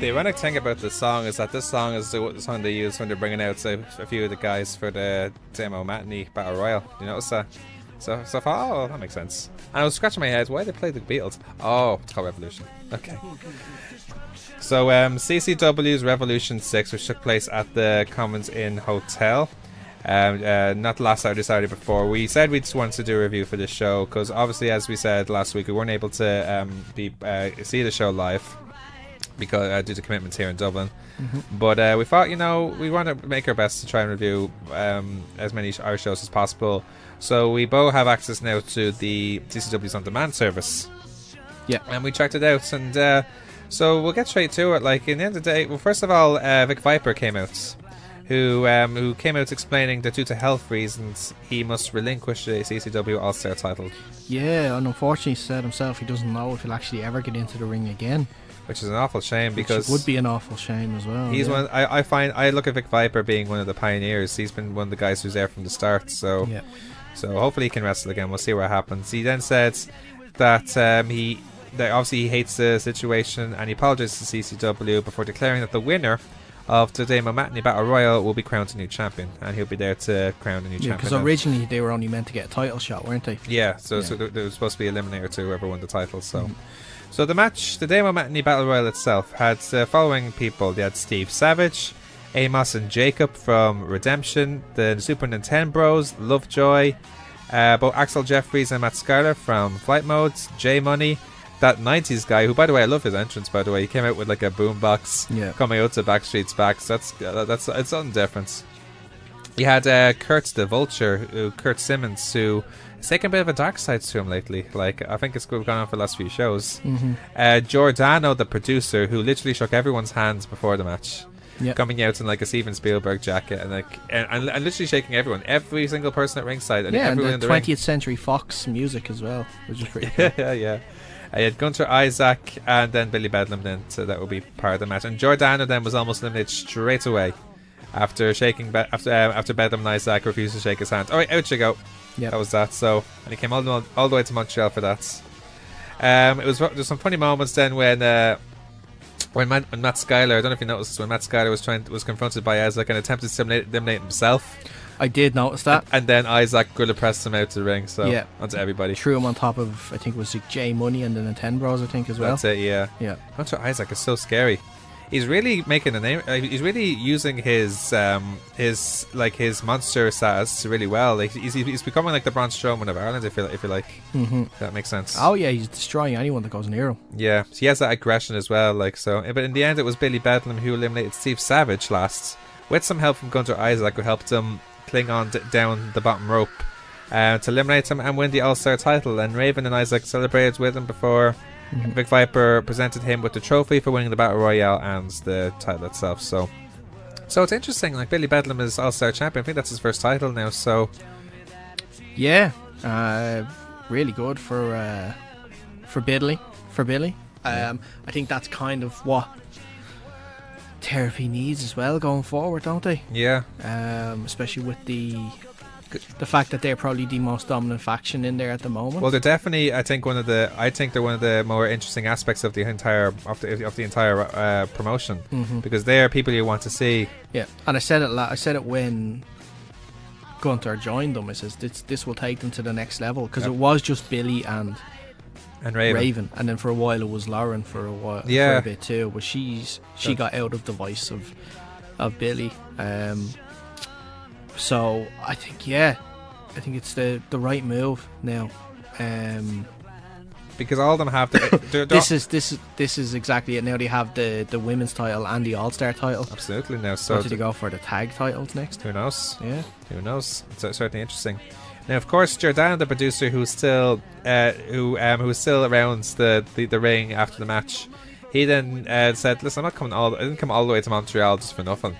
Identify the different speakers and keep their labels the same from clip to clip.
Speaker 1: The ironic thing about this song is that this song is the song they use when they're bringing out a few of the guys for the demo matinee battle royal. You notice that? So I thought, oh, that makes sense. And I was scratching my head, why did they play the Beatles? Oh, it's called Revolution. Okay. So CCW's Revolution VI, which took place at the Commons Inn Hotel. Not last Saturday before. We said we just wanted to do a review for this show because obviously, as we said last week, we weren't able to see the show live because due to commitments here in Dublin. But we thought, we want to make our best to try and review as many our shows as possible. So we both have access now to the CCW's On Demand service.
Speaker 2: Yeah. And
Speaker 1: we checked it out, and so we'll get straight to it. Like, in the end of the day, well, first of all, Vic Viper came out, who came out explaining that due to health reasons, he must relinquish the CCW All-Star title.
Speaker 2: Yeah, and unfortunately, he said himself he doesn't know if he'll actually ever get into the ring again.
Speaker 1: Which is an awful shame, because
Speaker 2: it would be an awful shame as well.
Speaker 1: He's one. I look at Vic Viper being one of the pioneers. He's been one of the guys who's there from the start. So, so hopefully he can wrestle again. We'll see what happens. He then said that obviously he hates the situation, and he apologized to CCW before declaring that the winner of the Demo Matinee Battle Royal will be crowned a new champion, and he'll be there to crown a new champion.
Speaker 2: Because originally they were only meant to get a title shot, weren't they?
Speaker 1: Yeah, so there was supposed to be an eliminator to whoever won the title. So. So the match, the Demo Matinee Battle Royal itself, had the following people. They had Steve Savage, Amos and Jacob from Redemption, the Super Nintendo Bros, Lovejoy, both Axel Jeffries and Matt Schuyler from Flight Modes, J Money, that 90s guy, who, by the way, I love his entrance, by the way. He came out with like a boombox coming out to Backstreet's Back, so that's it's something different. You had Kurt the Vulture, Kurt Simmons, who... It's taken a bit of a dark side to him lately. Like, I think it's gone on for the last few shows. Giordano, the producer, who literally shook everyone's hands before the match, coming out in like a Steven Spielberg jacket and literally shaking every single person at ringside, and everyone
Speaker 2: and the
Speaker 1: in the
Speaker 2: 20th
Speaker 1: ring.
Speaker 2: Century Fox music as well, which is pretty cool.
Speaker 1: yeah. I had Gunter Isaac and then Billy Bedlam then, so that would be part of the match. And Giordano then was almost eliminated straight away after after Bedlam and Isaac refused to shake his hand. All right, out you go. That was that. So, and he came all the way to Montreal for that. There's some funny moments then when Matt Schuyler, I don't know if you noticed this, when Matt Schuyler was confronted by Isaac and attempted to eliminate himself.
Speaker 2: I did notice that.
Speaker 1: And then Isaac could have pressed him out to the ring, so onto everybody.
Speaker 2: Threw him on top of, I think it was J Money and the Nintendo Bros, I think, as well.
Speaker 1: That's it, yeah. Hunter Isaac is so scary. He's really making a name. He's really using his monster status really well. Like he's becoming like the Braun Strowman of Ireland. If you like, if that makes sense.
Speaker 2: Oh yeah, he's destroying anyone that goes near him.
Speaker 1: Yeah, he has that aggression as well. Like so, but in the end, it was Billy Bedlam who eliminated Steve Savage last, with some help from Gunter Isaac, who helped him cling on down the bottom rope to eliminate him and win the All-Star title. And Raven and Isaac celebrated with him before. Vic Viper presented him with the trophy for winning the Battle Royale and the title itself. So it's interesting. Like, Billy Bedlam is All-Star champion. I think that's his first title now. So
Speaker 2: yeah, really good for Billy. I think that's kind of what therapy needs as well going forward, don't they?
Speaker 1: Yeah.
Speaker 2: Especially with the fact that they're probably the most dominant faction in there at the moment.
Speaker 1: Well, they're definitely, I think they're one of the more interesting aspects of the entire promotion, because they are people you want to see. Yeah,
Speaker 2: and I said it when Gunter joined them. I says this will take them to the next level, because it was just Billy and Raven, and then for a while it was Lauren for a bit too. But she got out of the voice of Billy. So I think it's the right move now,
Speaker 1: because all of them have
Speaker 2: this is exactly it. Now they have the women's title and the All-Star title.
Speaker 1: Absolutely. Now, so
Speaker 2: did they go for the tag titles next?
Speaker 1: Who knows?
Speaker 2: Yeah,
Speaker 1: who knows? It's certainly interesting. Now, of course, Giordano, the producer, who's still around the ring after the match, he then said, "Listen, I didn't come all the way to Montreal just for nothing."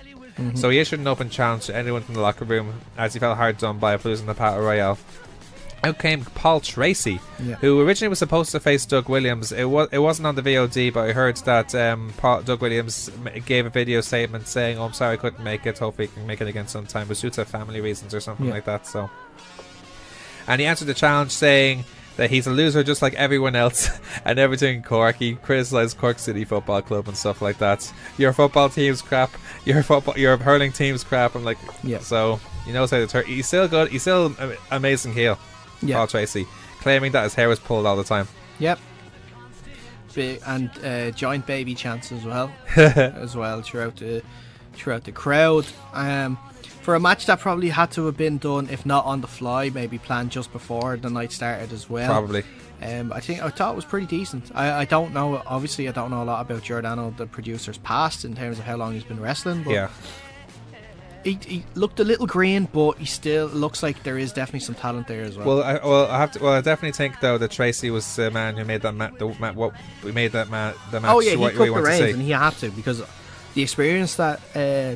Speaker 1: So he issued an open challenge to anyone from the locker room, as he felt hard done by losing the Battle Royale. Out came Paul Tracy, who originally was supposed to face Doug Williams. It wasn't on the VOD, but I heard that Doug Williams gave a video statement saying, "Oh, I'm sorry I couldn't make it. Hopefully he can make it again sometime." It was due to family reasons or something like that. So, and he answered the challenge saying that he's a loser just like everyone else, and everything Cork. He criticised Cork City Football Club and stuff like that. Your football team's crap. Your hurling team's crap. I'm like,
Speaker 2: yeah.
Speaker 1: So he knows how to turn. He's still good. He's still amazing heel. Yeah. Paul Tracy, claiming that his hair was pulled all the time.
Speaker 2: Yep. And giant baby chants as well, throughout the crowd. For a match that probably had to have been done, if not on the fly, maybe planned just before the night started as well.
Speaker 1: Probably.
Speaker 2: I thought it was pretty decent. I don't know. Obviously, I don't know a lot about Giordano, the producer's past, in terms of how long he's been wrestling. But
Speaker 1: yeah.
Speaker 2: He looked a little green, but he still looks like there is definitely some talent there as well.
Speaker 1: I definitely think though that Tracy was the man who made that match. The match.
Speaker 2: Oh yeah, he took the reins, and he had to, because the experience that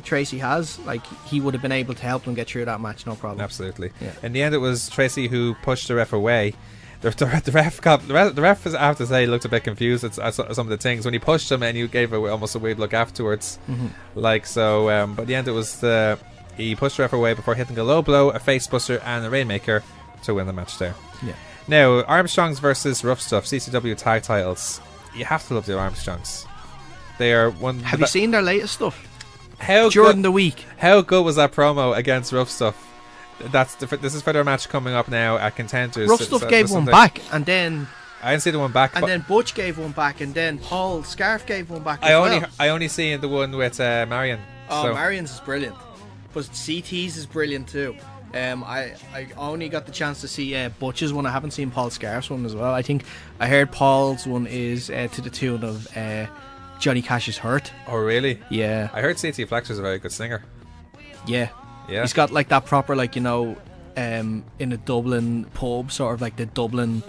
Speaker 2: Tracy has, like, he would have been able to help them get through that match, no problem.
Speaker 1: Absolutely.
Speaker 2: Yeah.
Speaker 1: In the end, it was Tracy who pushed the ref away. The ref, I have to say, looked a bit confused at some of the things when he pushed him, and you gave almost a weird look afterwards.
Speaker 2: Mm-hmm.
Speaker 1: Like so, but in the end, it was he pushed the ref away before hitting a low blow, a face buster, and a rainmaker to win the match there.
Speaker 2: Yeah.
Speaker 1: Now, Armstrongs versus Rough Stuff, CCW tag titles. You have to love the Armstrongs. They are one.
Speaker 2: Have you seen their latest stuff?
Speaker 1: During
Speaker 2: the week.
Speaker 1: How good was that promo against Rough Stuff? This is for their match coming up now at Contenders.
Speaker 2: Rough Stuff gave one back, and then
Speaker 1: I didn't see the one back,
Speaker 2: and then Butch gave one back, and then Paul Scarf gave one back.
Speaker 1: I only seen the one with Marion.
Speaker 2: Oh, Marion's is brilliant, but CT's is brilliant too. I only got the chance to see Butch's one. I haven't seen Paul Scarf's one as well. I think I heard Paul's one is to the tune of Johnny Cash's Hurt.
Speaker 1: Oh really?
Speaker 2: Yeah.
Speaker 1: I heard CT Flexer's a very good singer.
Speaker 2: Yeah.
Speaker 1: Yeah.
Speaker 2: He's got like that proper, like, in a Dublin pub, sort of like the Dublin,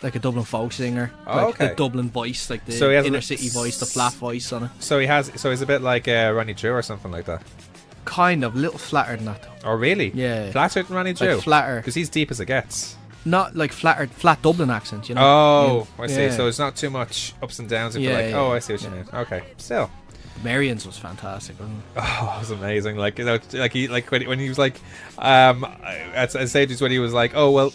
Speaker 2: like a Dublin folk singer.
Speaker 1: Oh,
Speaker 2: like
Speaker 1: okay.
Speaker 2: the Dublin voice, like the inner city voice, the flat voice on it.
Speaker 1: So he's a bit like Ronnie Drew or something like that.
Speaker 2: Kind of, a little flatter than that though.
Speaker 1: Oh really?
Speaker 2: Yeah.
Speaker 1: Flatter than Ronnie Drew?
Speaker 2: Like flatter.
Speaker 1: Because he's deep as it gets.
Speaker 2: Not like flat Dublin accent, you know.
Speaker 1: Oh, I see.
Speaker 2: Yeah.
Speaker 1: So it's not too much ups and downs. If you're like, oh, I see what you mean. Okay, still.
Speaker 2: Marion's was fantastic, wasn't it?
Speaker 1: Oh, it was amazing. Like, you know, when he was like, at stages when he was like, oh well,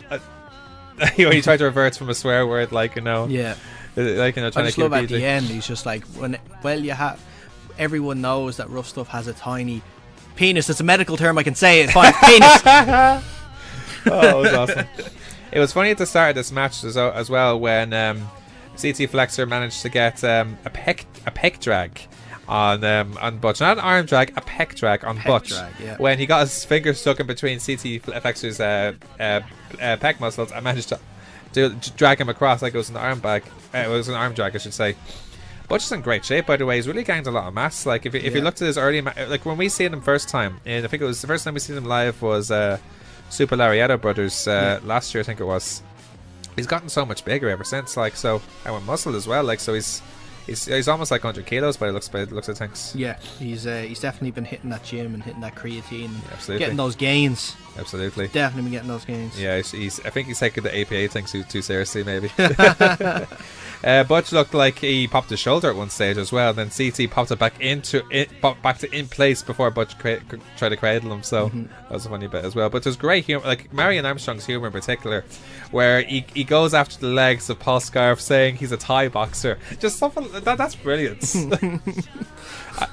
Speaker 1: he tried to revert from a swear word, like, you know,
Speaker 2: yeah,
Speaker 1: like, you know, trying
Speaker 2: I just
Speaker 1: to
Speaker 2: love at the end. He's just like, everyone knows that Rough Stuff has a tiny penis. It's a medical term. I can say it. Fine, penis.
Speaker 1: Oh, it was awesome. It was funny at the start of this match as well when CT Flexer managed to get a pec drag on Butch, not an arm drag, a pec drag on Butch.
Speaker 2: Yeah.
Speaker 1: When he got his fingers stuck in between CT Flexer's pec muscles, I managed to drag him across like it was an arm drag, I should say. Butch is in great shape, by the way. He's really gained a lot of mass. Like if you looked at his early like when we seen him first time, and I think it was the first time we seen him live was Super Larietta Brothers last year, I think it was. He's gotten so much bigger ever since, like, so, and with muscle as well, like, so he's almost like 100 kilos by the looks of things.
Speaker 2: Yeah, he's definitely been hitting that gym and hitting that creatine, and
Speaker 1: absolutely
Speaker 2: getting those gains.
Speaker 1: Absolutely,
Speaker 2: definitely been getting those gains.
Speaker 1: Yeah, I think he's taking the APA thing too seriously, maybe. Butch looked like he popped his shoulder at one stage as well. Then CT popped it back in place before Butch tried to cradle him. So that was a funny bit as well. But there's great humor, like Marion Armstrong's humor in particular, where he goes after the legs of Paul Scarf, saying he's a Thai boxer. Just something that's brilliant.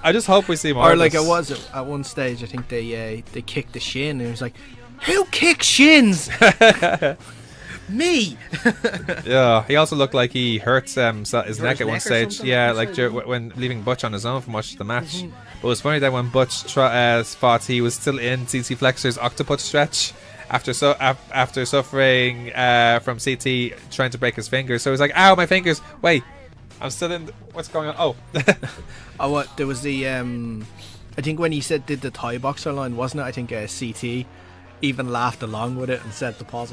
Speaker 1: I just hope we see more.
Speaker 2: Or like it was at one stage, I think they kicked the shin, and it was like, who kicks shins? Me.
Speaker 1: Yeah, he also looked like he hurt his neck at one stage. Yeah, like when leaving Butch on his own for much of the match. But it was funny that when Butch fought, he was still in CT Flexer's octopus stretch after suffering from CT trying to break his fingers. So he was like, "Ow, my fingers! Wait, I'm still in. What's going on? Oh."
Speaker 2: Oh, what? There was the I think when he did the Thai boxer line, wasn't it? I think CT even laughed along with it and said to pause.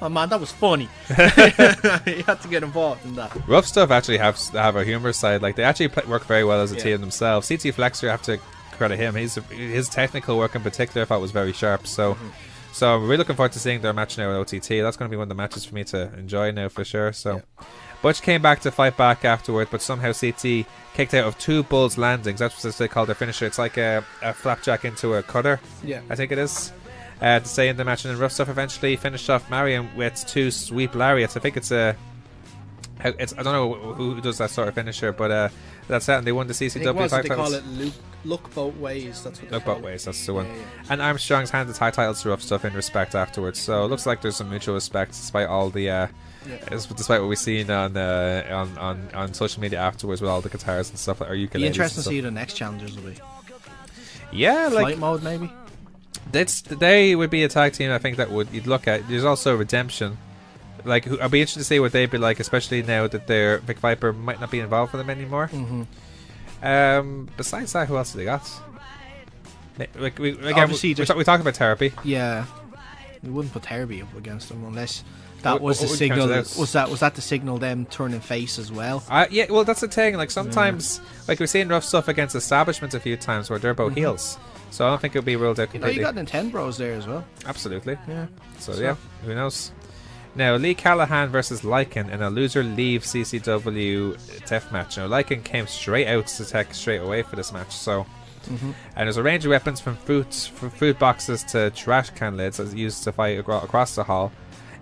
Speaker 2: Oh man, that was funny. You had to get involved in that.
Speaker 1: Rough Stuff actually have a humor side. Like they actually work very well as a team themselves. CT Flexer, you have to credit him. His technical work in particular, I thought was very sharp. So I'm really looking forward to seeing their match now at OTT. That's going to be one of the matches for me to enjoy now for sure. So Butch came back to fight back afterward, but somehow CT kicked out of two Bulls landings. That's what they call their finisher. It's like a flapjack into a cutter.
Speaker 2: Yeah,
Speaker 1: I think it is. to stay in the match, and then Rough Stuff eventually finished off Marion with 2 sweep lariats. I think it's I don't know who does that sort of finisher, but that's it, and they won the CCW tag
Speaker 2: titles. They call it look both ways. That's what they call it. Look both
Speaker 1: ways. That's the one. Yeah. And Armstrong's handed the tag titles to Rough Stuff in respect afterwards. So it looks like there's some mutual respect, despite all the despite what we've seen on social media afterwards with all the guitars and stuff. Or ukuleles.
Speaker 2: Be interesting to see who the next challengers will be.
Speaker 1: Yeah,
Speaker 2: Flight mode maybe.
Speaker 1: They would be a tag team. I think that you'd look at. There's also Redemption. Like, I'd be interested to see what they'd be like, especially now that their Vic Viper might not be involved with them anymore. Besides that, who else have they got? Like, we talked about Therapy.
Speaker 2: Yeah, we wouldn't put Therapy up against them unless that was the signal. Was that the signal them turning face as well?
Speaker 1: Yeah, well, that's the thing. Like, sometimes, like we've seen Rough Stuff against establishments a few times where they're both heels. So I don't think it'll be ruled out completely.
Speaker 2: You got Nintendo there as well.
Speaker 1: Absolutely.
Speaker 2: Yeah.
Speaker 1: So yeah, who knows? Now, Lee Callahan versus Lycan in a loser leaves CCW death match. Now, Lycan came straight out to attack straight away for this match. So, and there's a range of weapons from food boxes to trash can lids as used to fight across the hall.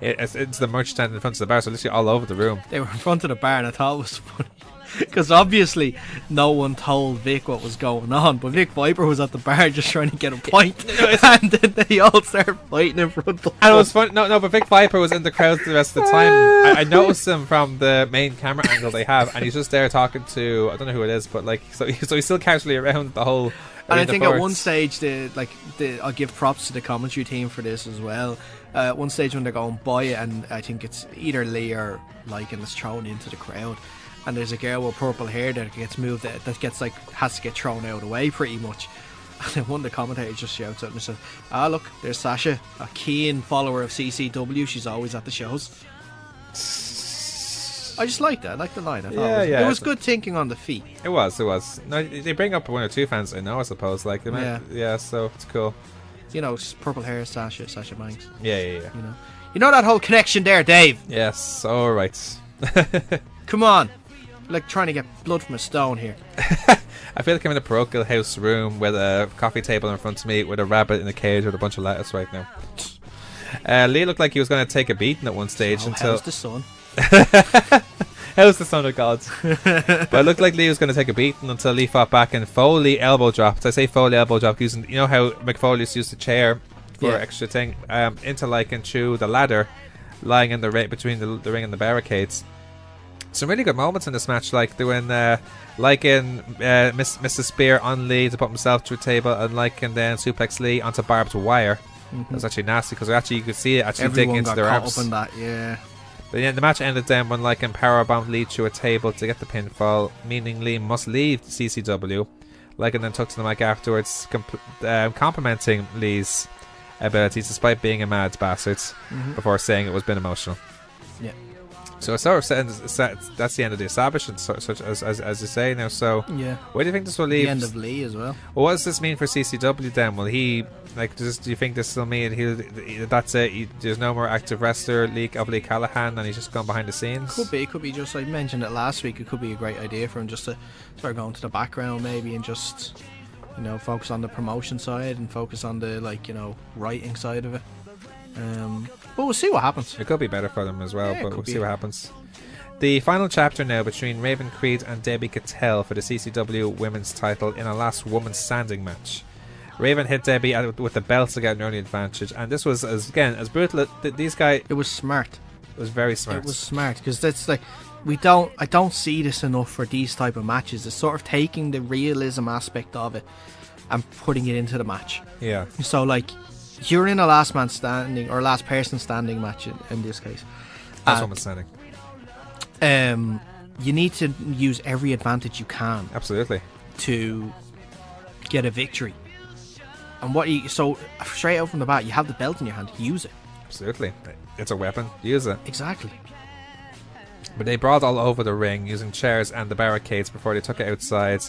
Speaker 1: It's the merch stand in front of the bar, so literally all over the room.
Speaker 2: They were in front of the bar, and I thought it was funny. Because obviously no one told Vic what was going on, but Vic Viper was at the bar just trying to get a pint, and then they all started fighting in front of him.
Speaker 1: And it was fun. No, but Vic Viper was in the crowd the rest of the time. I noticed him from the main camera angle they have, and he's just there talking to, I don't know who it is, but like, so he's still casually around the whole.
Speaker 2: And I think at one stage, I'll give props to the commentary team for this as well. At one stage when they're going by it, and I think it's either Lee or Lycan is thrown into the crowd. And there's a girl with purple hair that gets moved, that gets has to get thrown out of the way pretty much. And then one of the commentators just shouts out and says, look, there's Sasha, a keen follower of CCW. She's always at the shows. I just liked that. I liked the line. I thought it was good thinking on the feet.
Speaker 1: It was. No, they bring up 1 or 2 fans I know, I suppose. Like, so it's cool.
Speaker 2: You know, purple hair, Sasha Banks.
Speaker 1: Yeah.
Speaker 2: You know that whole connection there, Dave?
Speaker 1: Yes, alright.
Speaker 2: Come on. Like trying to get blood from a stone here.
Speaker 1: I feel like I'm in a parochial house room with a coffee table in front of me with a rabbit in a cage with a bunch of lettuce right now. Lee looked like he was going to take a beating at one stage until.
Speaker 2: How's the sun?
Speaker 1: How's the son of God? But it looked like Lee was going to take a beating until Lee fought back and Foley elbow dropped. I say Foley elbow dropped using, you know how McFoley used to use the chair for extra thing, into Lycan through the ladder lying in the between the ring and the barricades. Some really good moments in this match, like when Lycan missed a spear on Lee to put himself through a table, and Lycan then suplex Lee onto barbed wire. It was actually nasty because you could see it digging into their arms.
Speaker 2: Everyone got caught up in that, yeah.
Speaker 1: But yeah, the match ended then when Lycan powerbombed Lee through a table to get the pinfall, meaning Lee must leave CCW. Lycan then took to the mic afterwards, complimenting Lee's abilities despite being a mad bastard, before saying it was been emotional.
Speaker 2: Yeah.
Speaker 1: So it's sort of that's the end of the establishment, such as you say now. So where do you think this will leave?
Speaker 2: The end of Lee as well.
Speaker 1: Well, what does this mean for CCW then? Will he do you think this will mean that's it? There's no more active wrestler of Lee Callahan, and he's just gone behind the scenes?
Speaker 2: Could be just, I mentioned it last week. It could be a great idea for him just to start going to the background maybe and just focus on the promotion side and focus on the writing side of it. But we'll see what happens.
Speaker 1: It could be better for them as well, but we'll see what happens. The final chapter now between Raven Creed and Debbie Cattell for the CCW Women's title in a last woman standing match. Raven hit Debbie with the belt to get an early advantage, and this was as brutal. These guys.
Speaker 2: It was smart.
Speaker 1: It was very smart.
Speaker 2: It was smart because that's like I don't see this enough for these type of matches. It's sort of taking the realism aspect of it and putting it into the match.
Speaker 1: Yeah.
Speaker 2: So like, you're in a last man standing or last person standing match in this case.
Speaker 1: Last woman standing.
Speaker 2: You need to use every advantage you can.
Speaker 1: Absolutely.
Speaker 2: To get a victory. And so straight out from the bat, you have the belt in your hand. Use it.
Speaker 1: Absolutely. It's a weapon. Use it.
Speaker 2: Exactly.
Speaker 1: But they brawled all over the ring using chairs and the barricades before they took it outside.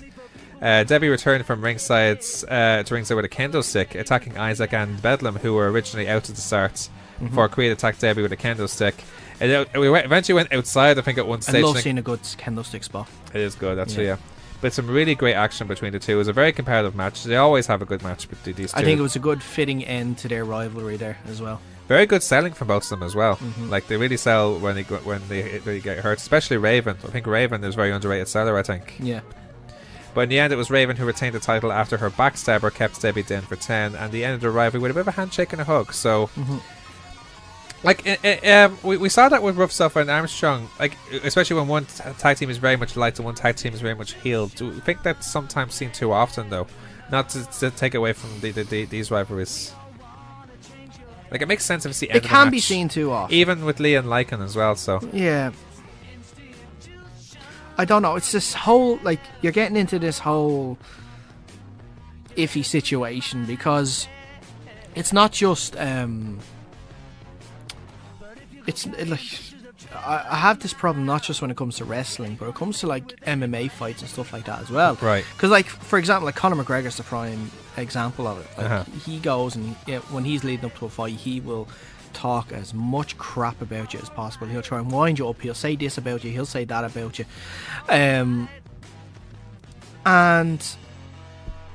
Speaker 1: Debbie returned from ringside to ringside with a kendo stick, attacking Isaac and Bedlam, who were originally out at the start. Before Creed attacked Debbie with a kendo stick. We eventually went outside, I think, at one stage.
Speaker 2: I love seeing a good kendo stick spot.
Speaker 1: It is good, actually, yeah. But some really great action between the two. It was a very competitive match. They always have a good match between these two.
Speaker 2: I think it was a good fitting end to their rivalry there as well.
Speaker 1: Very good selling from both of them as well. Like they really sell when they get hurt, especially Raven. I think Raven is a very underrated seller, I think.
Speaker 2: Yeah.
Speaker 1: But in the end, it was Raven who retained the title after her backstabber kept Debbie down for 10, and the end of the rivalry with a bit of a handshake and a hug. So, like, we saw that with Rough Stuff and Armstrong, like, especially when one tag team is very much light and one tag team is very much heeled. Do we think that's sometimes seen too often, though? Not to take away from these rivalries. Like, it makes sense if it's the end of the match.
Speaker 2: It can be seen too often.
Speaker 1: Even with Lee and Lycan as well, so.
Speaker 2: Yeah. I don't know. It's this whole, like, you're getting into this whole iffy situation because it's not just, I have this problem not just when it comes to wrestling, but it comes to, like, MMA fights and stuff like that as well.
Speaker 1: Right.
Speaker 2: Because, like, for example, like, Conor McGregor's the prime example of it. Like, he goes and when he's leading up to a fight, he will talk as much crap about you as possible. He'll try and wind you up. He'll say this about you. He'll say that about you. And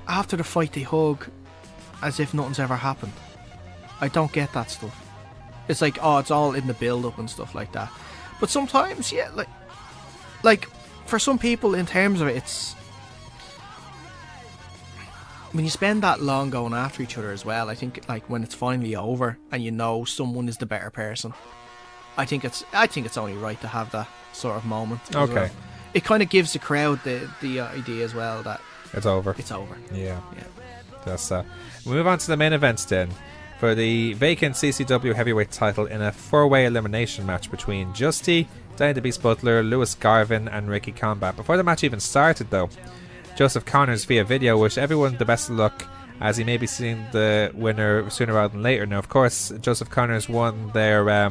Speaker 2: after the fight, they hug as if nothing's ever happened. I don't get that stuff. It's like, oh, it's all in the build-up and stuff like that. But sometimes, yeah, like for some people, in terms of it, it's when you spend that long going after each other as well. I think, like, when it's finally over and you know someone is the better person, I think it's only right to have that sort of moment.
Speaker 1: Okay.
Speaker 2: Well. It kind of gives the crowd the idea as well that
Speaker 1: it's over.
Speaker 2: It's over.
Speaker 1: Yeah. That's we move on to the main events then. For the vacant CCW heavyweight title in a 4-way elimination match between Justy, Danny the Beast Butler, Lewis Garvin and Ricky Combat. Before the match even started though, Joseph Connors via video wished everyone the best of luck as he may be seeing the winner sooner rather than later. Now of course Joseph Connors won their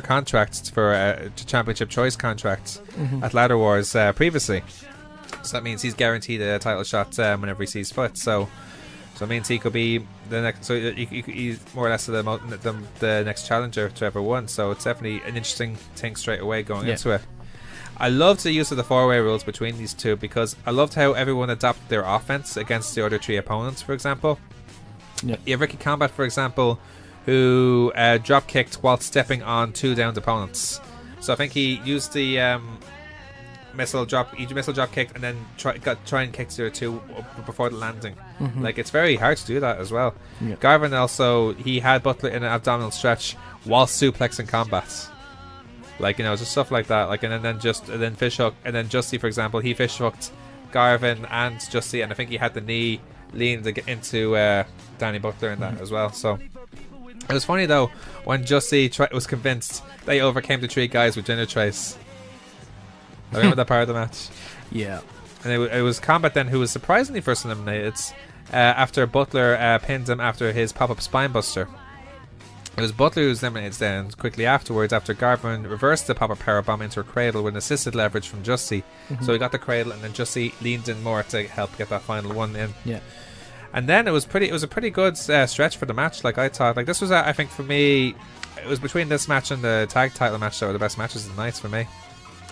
Speaker 1: contracts for championship choice contracts at Ladder Wars previously. So that means he's guaranteed a title shot whenever he sees fit. So it means he could be the next. So he's more or less the next challenger to ever win. So it's definitely an interesting thing straight away going into it. I loved the use of the 4-way rules between these two because I loved how everyone adapted their offense against the other 3 opponents. For example, you have Ricky Combat, for example, who drop kicked while stepping on 2 downed opponents. So I think he used the missile drop kicked and then try and kick the other 2 before the landing. Like, it's very hard to do that as well. Garvin also, he had Butler in an abdominal stretch while suplexing Combat. Like, you know, just stuff like that. Like, and then fish hook, and then Justy, for example, he fish hooked Garvin and Justy, and I think he had the knee leaned into Danny Butler in that as well. So it was funny though when Justy was convinced they overcame the 3 guys with dinner trays. I remember that part of the match. Yeah. And it was Combat then who was surprisingly first eliminated after Butler pinned him after his pop-up spinebuster. It was Butler who was eliminated then quickly afterwards after Garvin reversed the pop-up powerbomb into a cradle with an assisted leverage from Justy. So he got the cradle and then Justy leaned in more to help get that final one in. Yeah. And then it was a pretty good stretch for the match. Like, I thought, like, this was I think for me, it was between this match and the tag title match that were the best matches of the night for me.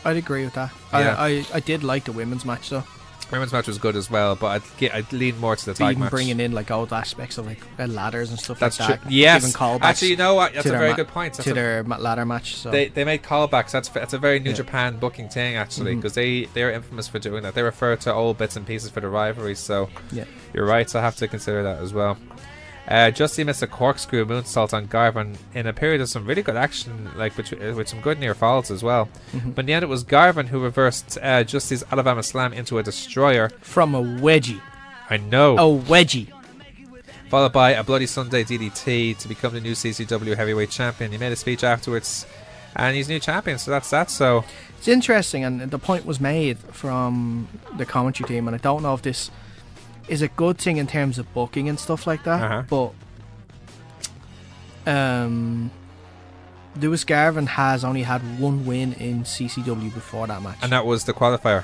Speaker 2: I'd agree with that. Yeah. I did like the women's match though.
Speaker 1: Women's match was good as well, but I'd lean more to the tag match.
Speaker 2: Bringing in like old aspects of like ladders and stuff
Speaker 1: that's
Speaker 2: like that.
Speaker 1: True. Yes,
Speaker 2: giving callbacks.
Speaker 1: Actually, you know what? That's a very good point.
Speaker 2: To their ladder match. So.
Speaker 1: They made callbacks. That's a very New Japan booking thing actually, because they are infamous for doing that. They refer to old bits and pieces for the rivalries. So you're right. So I have to consider that as well. Justy missed a corkscrew moonsault on Garvin in a period of some really good action, like with some good near falls as well. But in the end, it was Garvin who reversed Justy's Alabama Slam into a destroyer
Speaker 2: from a wedgie.
Speaker 1: I know,
Speaker 2: a wedgie,
Speaker 1: followed by a Bloody Sunday DDT to become the new CCW heavyweight champion. He made a speech afterwards, and he's new champion. So that's that. So
Speaker 2: it's interesting, and the point was made from the commentary team, and I don't know if this is a good thing in terms of booking and stuff like that, but Lewis Garvin has only had 1 win in CCW before that match,
Speaker 1: and that was the qualifier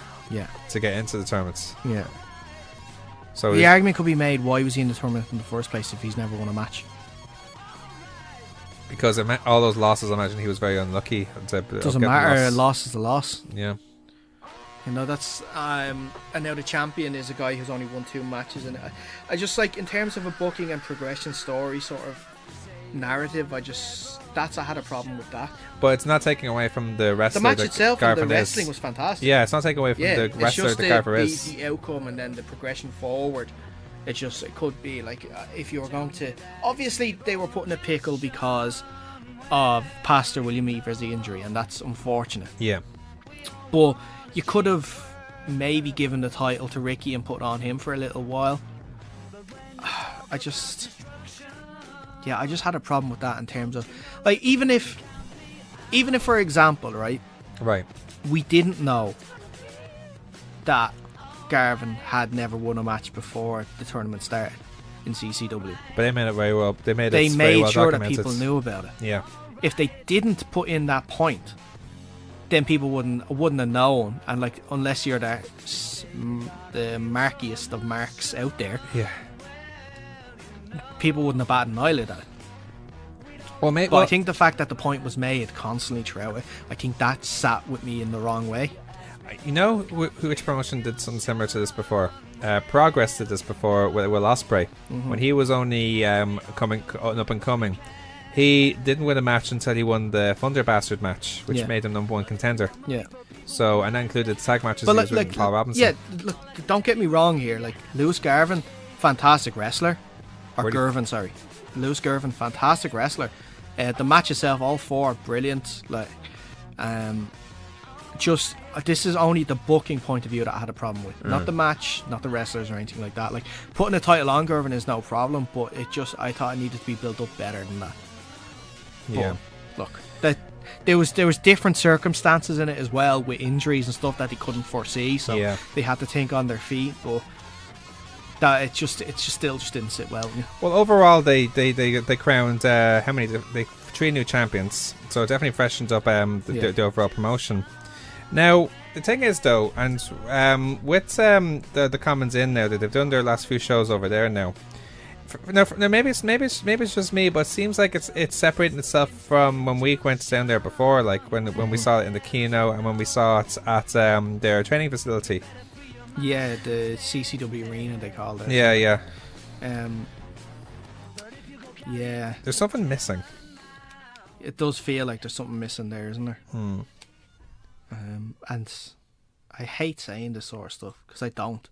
Speaker 1: to get into the tournaments. So
Speaker 2: the argument could be made, why was he in the tournament in the first place if he's never won a match?
Speaker 1: Because all those losses, I imagine he was very unlucky.
Speaker 2: Doesn't matter, a loss is a loss. You know, that's and now the champion is a guy who's only won 2 matches, and I just like, in terms of a booking and progression story sort of narrative, I had a problem with that.
Speaker 1: But it's not taking away from the wrestler.
Speaker 2: The match itself and the wrestling was fantastic.
Speaker 1: Yeah, it's not taking away from the wrestler that Garver is.
Speaker 2: The outcome and then the progression forward. It could be like, if you were going to, obviously they were put in a pickle because of Pastor William Evers' injury, and that's unfortunate.
Speaker 1: Yeah.
Speaker 2: But you could have maybe given the title to Ricky and put on him for a little while. I just had a problem with that, in terms of, like, even if for example, right, we didn't know that Garvin had never won a match before the tournament started in CCW.
Speaker 1: But they made it very well. They made
Speaker 2: sure that people knew about it.
Speaker 1: Yeah.
Speaker 2: If they didn't put in that point, then people wouldn't have known, and like, unless you're the markiest of marks out there, people wouldn't have batted an eyelid at it. But I think the fact that the point was made constantly throughout it, I think that sat with me in the wrong way.
Speaker 1: You know which promotion did something similar to this before? Progress did this before with Will Ospreay. When he was only up and coming. He didn't win a match until he won the Thunder Bastard match, which made him #1 contender.
Speaker 2: Yeah.
Speaker 1: So, and that included tag matches with Paul Robinson.
Speaker 2: Yeah, look, don't get me wrong here. Like, Lewis Garvin, fantastic wrestler. Lewis Garvin, fantastic wrestler. The match itself, all 4 brilliant. Like, this is only the booking point of view that I had a problem with. Not the match, not the wrestlers or anything like that. Like, putting a title on Garvin is no problem, but I thought it needed to be built up better than that.
Speaker 1: Yeah.
Speaker 2: But look, there was different circumstances in it as well, with injuries and stuff that they couldn't foresee, so they had to think on their feet. But that it still didn't sit well.
Speaker 1: Well, overall, they crowned 3 new champions, so it definitely freshened up the overall promotion. Now, the thing is, though, and with the Commons in now, that they've done their last few shows over there now. Now, maybe it's just me, but it seems like it's separating itself from when we went down there before, like when we saw it in the Kino and when we saw it at their training facility.
Speaker 2: Yeah, the CCW Arena, they called it.
Speaker 1: Yeah.
Speaker 2: Yeah.
Speaker 1: There's something missing.
Speaker 2: It does feel like there's something missing there, isn't there? And I hate saying this sort of stuff because I don't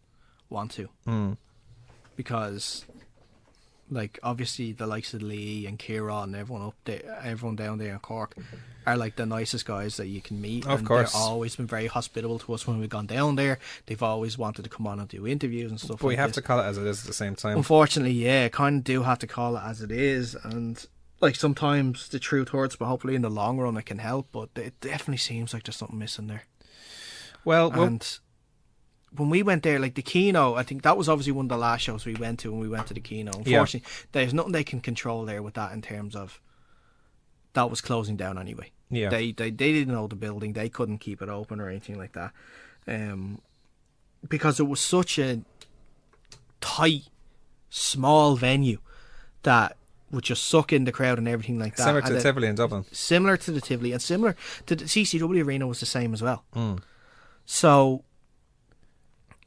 Speaker 2: want to. Because, like, obviously the likes of Lee and Kieran and everyone down there in Cork are like the nicest guys that you can meet.
Speaker 1: Of course.
Speaker 2: They've always been very hospitable to us when we've gone down there. They've always wanted to come on and do interviews and stuff.
Speaker 1: But we have to call it as it is at the same time.
Speaker 2: Unfortunately, yeah, kind of do have to call it as it is. And, like, sometimes the truth hurts, but hopefully in the long run it can help. But it definitely seems like there's something missing there. And when we went there, like the Kino, I think that was obviously one of the last shows we went to when we went to the Kino. Unfortunately, there's nothing they can control there with that, in terms of that was closing down anyway.
Speaker 1: Yeah.
Speaker 2: They didn't know the building. They couldn't keep it open or anything like that. Because it was such a tight, small venue that would just suck in the crowd and everything like that.
Speaker 1: Similar to the Tivoli in Dublin.
Speaker 2: Similar to the Tivoli, and similar to the CCW Arena was the same as well. So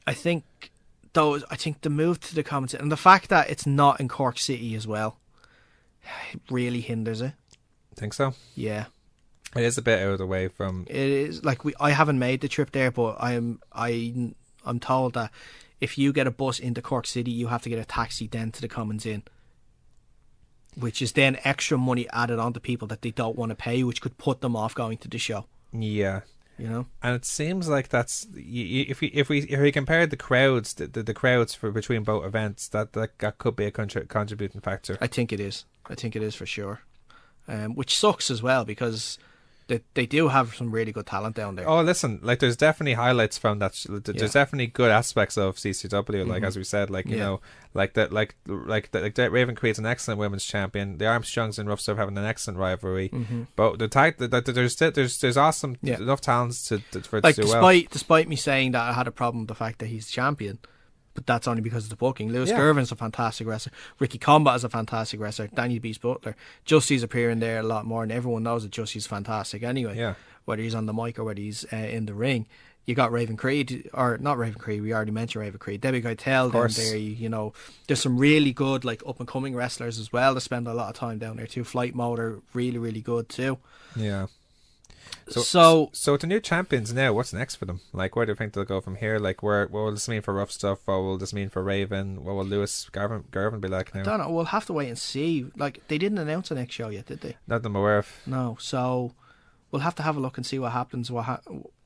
Speaker 2: I think the move to the Commons and the fact that it's not in Cork City as well, it really hinders it.
Speaker 1: Think so?
Speaker 2: Yeah.
Speaker 1: It is a bit out of the way from.
Speaker 2: It is, like, I haven't made the trip there, but I'm told that if you get a bus into Cork City, you have to get a taxi then to the Commons Inn, which is then extra money added on to people that they don't want to pay, which could put them off going to the show.
Speaker 1: Yeah.
Speaker 2: You know,
Speaker 1: and it seems like that's if we compare the crowds, the crowds for between both events, that could be a contributing factor.
Speaker 2: I think it is for sure, which sucks as well, because they do have some really good talent down there.
Speaker 1: Oh, listen, like, there's definitely highlights from that. There's definitely good aspects of CCW, like as we said, like you know, like Raven creates an excellent women's champion. The Armstrongs and Rough Stuff having an excellent rivalry, but there's awesome enough talents for it to do well.
Speaker 2: Despite me saying that I had a problem with the fact that he's champion, but that's only because of the booking. Lewis Gervin's a fantastic wrestler. Ricky Combat is a fantastic wrestler. Danny Beast Butler. Justy's appearing there a lot more, and everyone knows that Justy's fantastic anyway. Yeah. Whether he's on the mic or whether he's in the ring. You got Raven Creed, or not Raven Creed, we already mentioned Raven Creed. Debbie Keitel down there, you know. There's some really good, like, up-and-coming wrestlers as well that spend a lot of time down there too. Flight Motor, really, really good too.
Speaker 1: Yeah. So with the new champions now, what's next for them? Like, where do you think they'll go from here? Like, what will this mean for Rough Stuff? What will this mean for Raven? What will Lewis Garvin be like now?
Speaker 2: I don't know. We'll have to wait and see. Like, they didn't announce the next show yet, did they?
Speaker 1: Not that I'm aware of.
Speaker 2: No. So we'll have to have a look and see what happens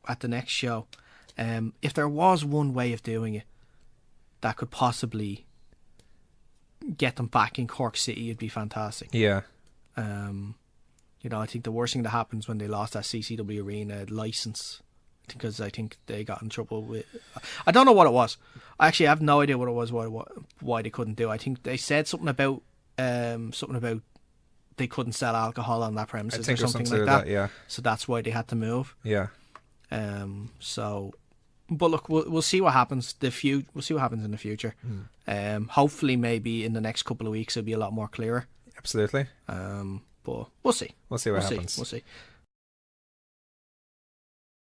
Speaker 2: at the next show. If there was one way of doing it that could possibly get them back in Cork City, it'd be fantastic.
Speaker 1: Yeah.
Speaker 2: You know, I think the worst thing that happens when they lost that CCW Arena license, because I think they got in trouble with... I don't know what it was. I actually have no idea what it was, why they couldn't do it. I think they said something about they couldn't sell alcohol on that premises or something like that.
Speaker 1: Yeah.
Speaker 2: So that's why they had to move.
Speaker 1: Yeah.
Speaker 2: But look, we'll see what happens. We'll see what happens in the future. Hopefully, maybe in the next couple of weeks, it'll be a lot more clearer.
Speaker 1: Absolutely.
Speaker 2: But we'll see.
Speaker 1: We'll see what happens.
Speaker 2: We'll see.